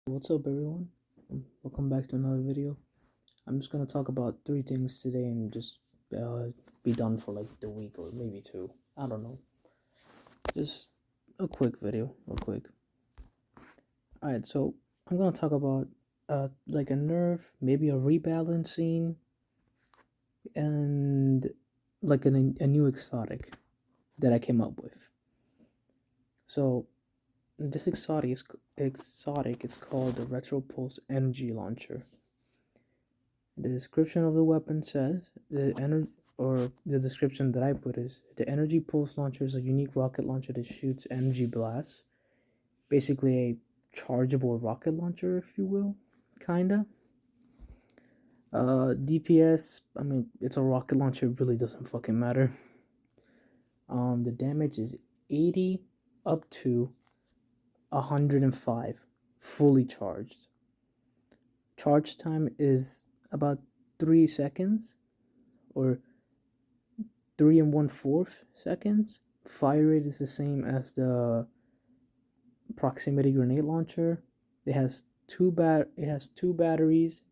What's up, everyone? Welcome back to another video. I'm just gonna talk about three things today and just be done for like the week or maybe two. I don't know. Just a quick video, real quick. Alright, so I'm gonna talk about like a nerf, maybe a rebalancing, and like a new exotic that I came up with. So this exotic is called the Retro Pulse Energy Launcher. The description of the weapon says the description that I put is the energy pulse launcher is a unique rocket launcher that shoots energy blasts, basically a chargeable rocket launcher, if you will, kinda. DPS, I mean, it's a rocket launcher, it really doesn't fucking matter. The damage is 80 up to 105, fully charged. Charge time is about 3 seconds, or 3 1/4 seconds. Fire rate is the same as the proximity grenade launcher. It has two batteries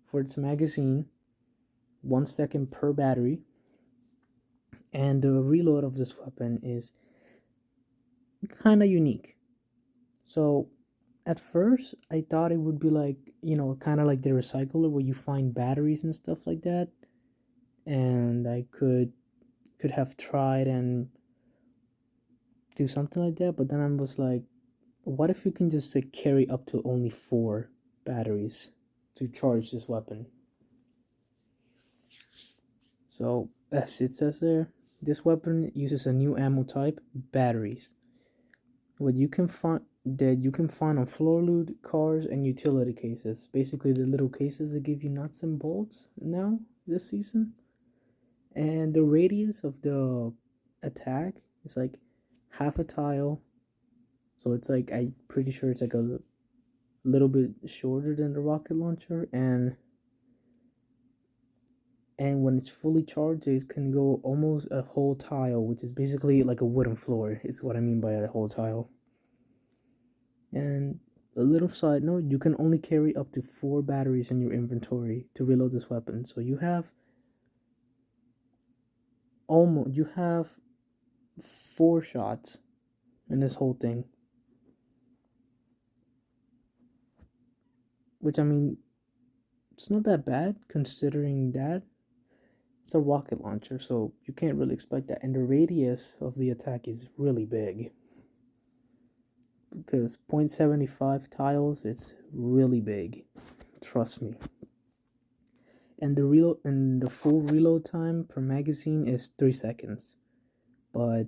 for its magazine, 1 second per battery, and the reload of this weapon is kind of unique. So at first I thought it would be like, kind of like the recycler where you find batteries and stuff like that, and I could have tried and do something like that, but then I was like, what if you can just like carry up to only 4 batteries to charge this weapon? So as it says there, this weapon uses a new ammo type, batteries, what you can find on floor loot, cars, and utility cases. Basically the little cases that give you nuts and bolts now this season. And the radius of the attack is like half a tile, so it's like, I'm pretty sure it's like a little bit shorter than the rocket launcher, and when it's fully charged it can go almost a whole tile, which is basically like a wooden floor, is what I mean by a whole tile. And a little side note, you can only carry up to 4 batteries in your inventory to reload this weapon, so you have 4 shots in this whole thing, which, I mean, it's not that bad considering that it's a rocket launcher, so you can't really expect that. And the radius of the attack is really big, because 0.75 tiles is really big, trust me. And the full reload time per magazine is 3 seconds, but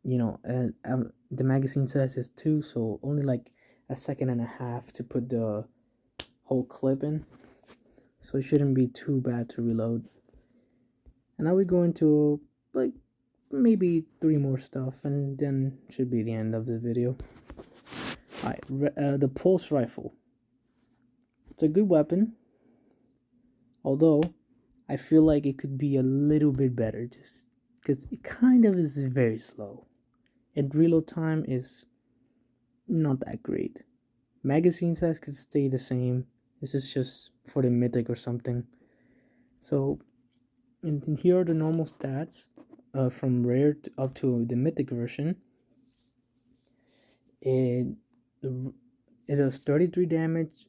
the magazine size is 2, so only like a second and a half to put the whole clip in, so it shouldn't be too bad to reload. And now we go into like maybe 3 more stuff, and then should be the end of the video. Alright, the pulse rifle. It's a good weapon, although I feel like it could be a little bit better, just because it kind of is very slow, and reload time is not that great. Magazine size could stay the same. This is just for the mythic or something. So, and here are the normal stats from rare up to the mythic version. It does 33 damage.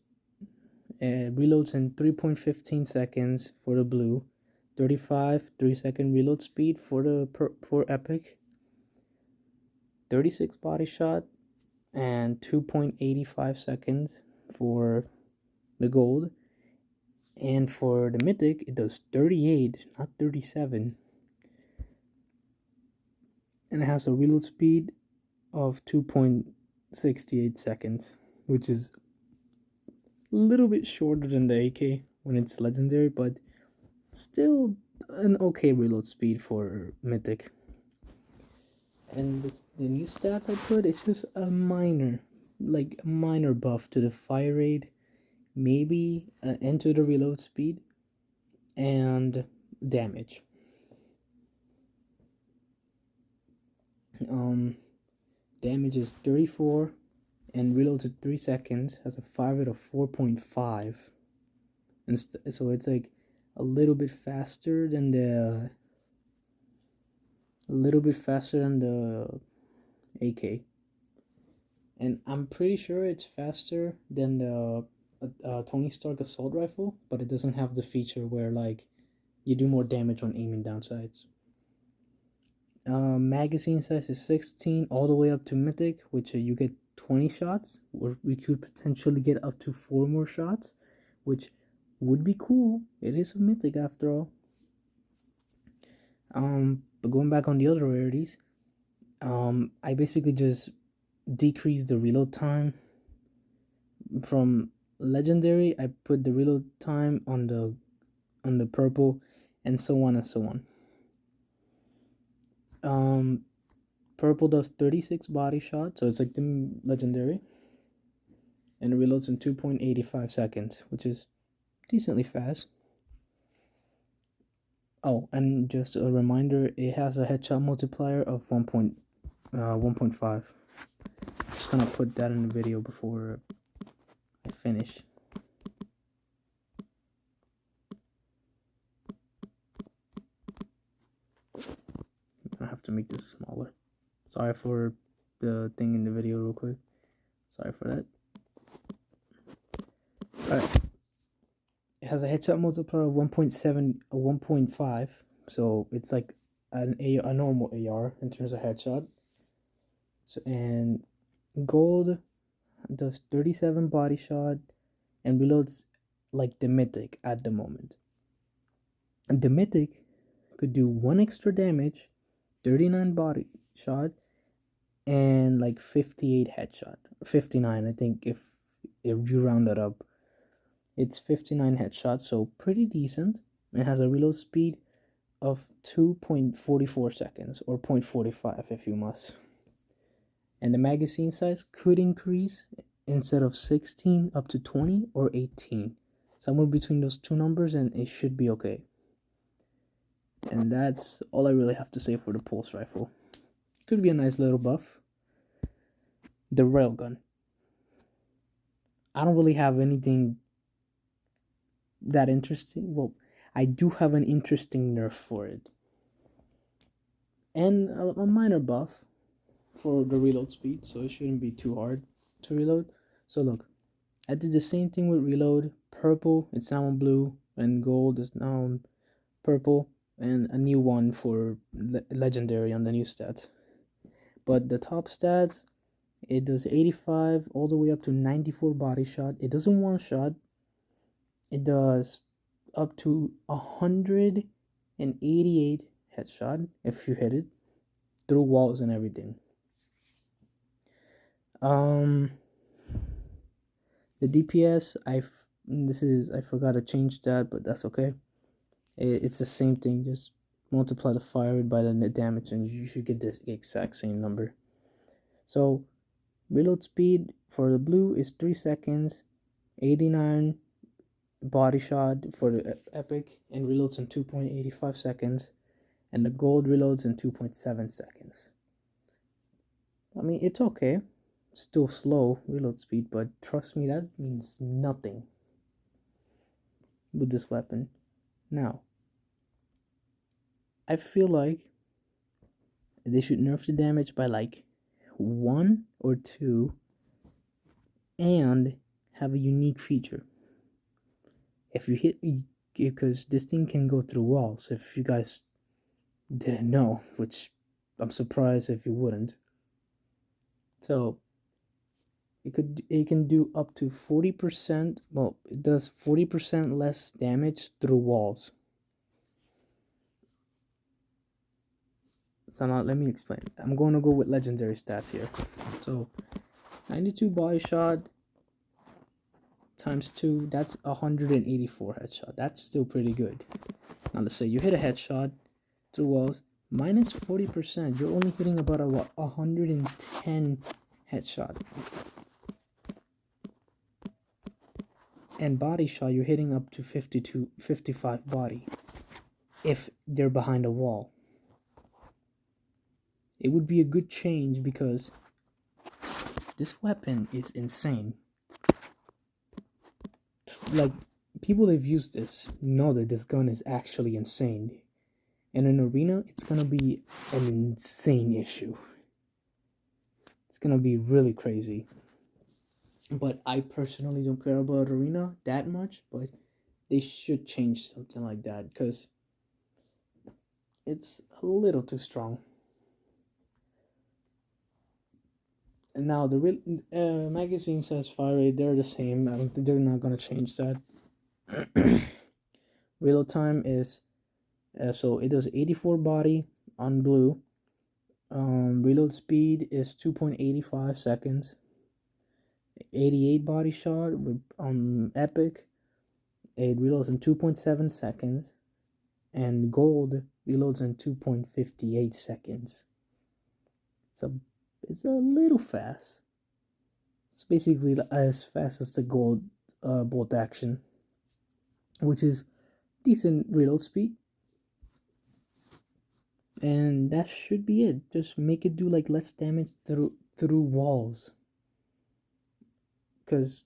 It reloads in 3.15 seconds for the blue. 35 3-second reload speed for the for epic. 36 body shot and 2.85 seconds for the gold. And for the mythic, it does 38, not 37. And it has a reload speed of 2.68 seconds, which is a little bit shorter than the AK when it's legendary, but still an okay reload speed for mythic. And the new stats I put, it's just a minor buff to the fire rate, maybe into the reload speed, and damage. Damage is 34 and reloads at 3 seconds, has a fire rate of 4.5. And so it's like a little bit faster than the AK. And I'm pretty sure it's faster than the Tony Stark assault rifle, but it doesn't have the feature where like you do more damage on aiming down sights. Magazine size is 16 all the way up to mythic, which you get 20 shots, or we could potentially get up to 4 more shots, which would be cool. It is a mythic after all. But going back on the other rarities, I basically just decreased the reload time from legendary. I put the reload time on the purple, and so on and so on. Purple does 36 body shot, so it's like the legendary, and it reloads in 2.85 seconds, which is decently fast. Oh, and just a reminder, it has a headshot multiplier of 1.5. Just gonna put that in the video before I finish. I have to make this smaller. Sorry for the thing in the video real quick. Sorry for that. Alright. It has a headshot multiplier of 1.7 or 1.5. So it's like a normal AR in terms of headshot. So, and gold does 37 body shot and reloads like the mythic at the moment. And the mythic could do 1 extra damage, 39 body shot, and like 58 headshot. 59, I think, if you round it up. It's 59 headshots, so pretty decent. It has a reload speed of 2.44 seconds, or 0.45 if you must. And the magazine size could increase instead of 16 up to 20 or 18. Somewhere between those two numbers, and it should be okay. And that's all I really have to say for the pulse rifle. Could be a nice little buff. The railgun. I don't really have anything that interesting. Well, I do have an interesting nerf for it. And a minor buff for the reload speed, so it shouldn't be too hard to reload. So look, I did the same thing with reload. Purple, it's now on blue, and gold is now on purple, and a new one for legendary on the new stats. But the top stats, it does 85 all the way up to 94 body shot. It doesn't one shot. It does up to 188 headshot if you hit it through walls and everything. The DPS, I forgot to change that, but that's okay. It's the same thing. Just multiply the fire rate by the net damage, and you should get the exact same number. So, reload speed for the blue is 3 seconds, 89 body shot for the epic, and reloads in 2.85 seconds, and the gold reloads in 2.7 seconds. I mean, it's okay. Still slow reload speed, but trust me, that means nothing with this weapon. Now, I feel like they should nerf the damage by like 1 or 2 and have a unique feature. If you hit, because this thing can go through walls, if you guys didn't know, which I'm surprised if you wouldn't. So it can do up to 40%, well, it does 40% less damage through walls. So now let me explain. I'm going to go with legendary stats here. So 92 body shot times 2, that's 184 headshot. That's still pretty good. Now let's say you hit a headshot through walls, minus 40%, you're only hitting about a 110 headshot. And body shot, you're hitting up to 55 body if they're behind a wall. It would be a good change because This weapon is insane. Like, people that've used this know that this gun is actually insane. In an arena, it's gonna be an insane issue. It's gonna be really crazy. But I personally don't care about arena that much, but they should change something like that because it's a little too strong. And now the real magazine says fire rate, they're the same. They're not gonna change that. Reload time is so it does 84 body on blue. Reload speed is 2.85 seconds. 88 body shot with epic. It reloads in 2.7 seconds, and gold reloads in 2.58 seconds. It's a little fast. It's basically as fast as the gold bolt action, which is decent reload speed. And that should be it. Just make it do like less damage through walls. Because,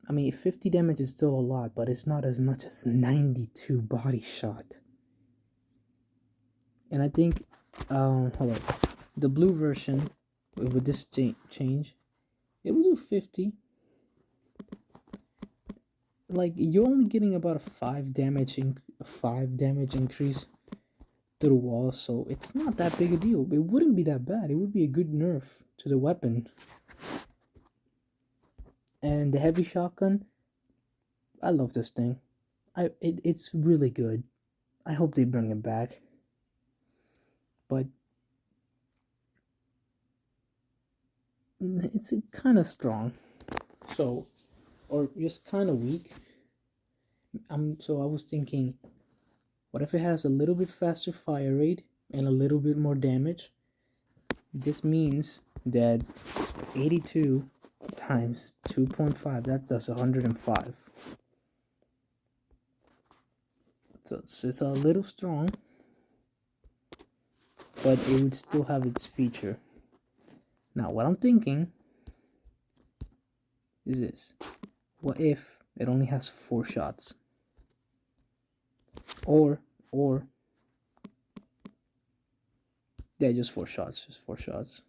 I mean, 50 damage is still a lot, but it's not as much as 92 body shot. And I think, hold on, the blue version with this change, it will do 50. Like, you're only getting about a 5 damage increase through walls, so it's not that big a deal. It wouldn't be that bad. It would be a good nerf to the weapon. And the heavy shotgun, I love this thing. It's really good. I hope they bring it back. But it's kind of strong, so, or just kind of weak. So I was thinking, what if it has a little bit faster fire rate and a little bit more damage? This means that 82 times 2.5, that's 105. So it's a little strong, but it would still have its feature. Now, what I'm thinking is this. What if it only has 4 shots? Or yeah, just 4 shots.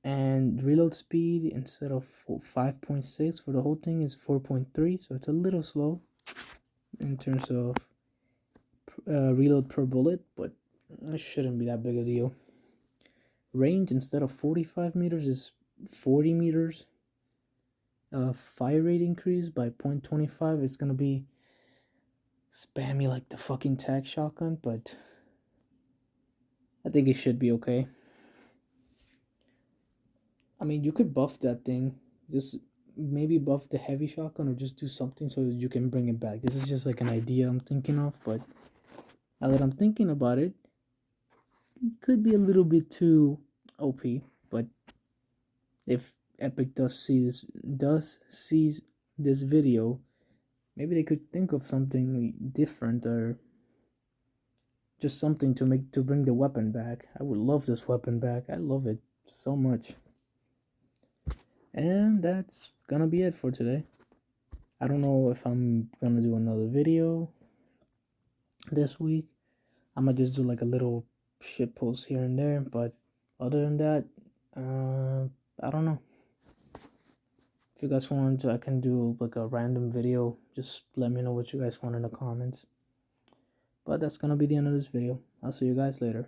And reload speed, instead of 5.6 for the whole thing, is 4.3, so it's a little slow in terms of reload per bullet, but it shouldn't be that big a deal. Range, instead of 45 meters, is 40 meters. Fire rate increase by 0.25. It's gonna be spammy like the fucking tag shotgun, but I think it should be okay. I mean, you could buff that thing. Just maybe buff the heavy shotgun, or just do something so that you can bring it back. This is just like an idea I'm thinking of, but now that I'm thinking about it, it could be a little bit too OP. But if Epic does see this video, maybe they could think of something different, or just something to bring the weapon back. I would love this weapon back. I love it so much. And that's gonna be it for today. I don't know if I'm gonna do another video this week. I might just do like a little shit post here and there, but other than that, I don't know. If you guys want, I can do like a random video. Just let me know what you guys want in the comments. But that's gonna be the end of this video. I'll see you guys later.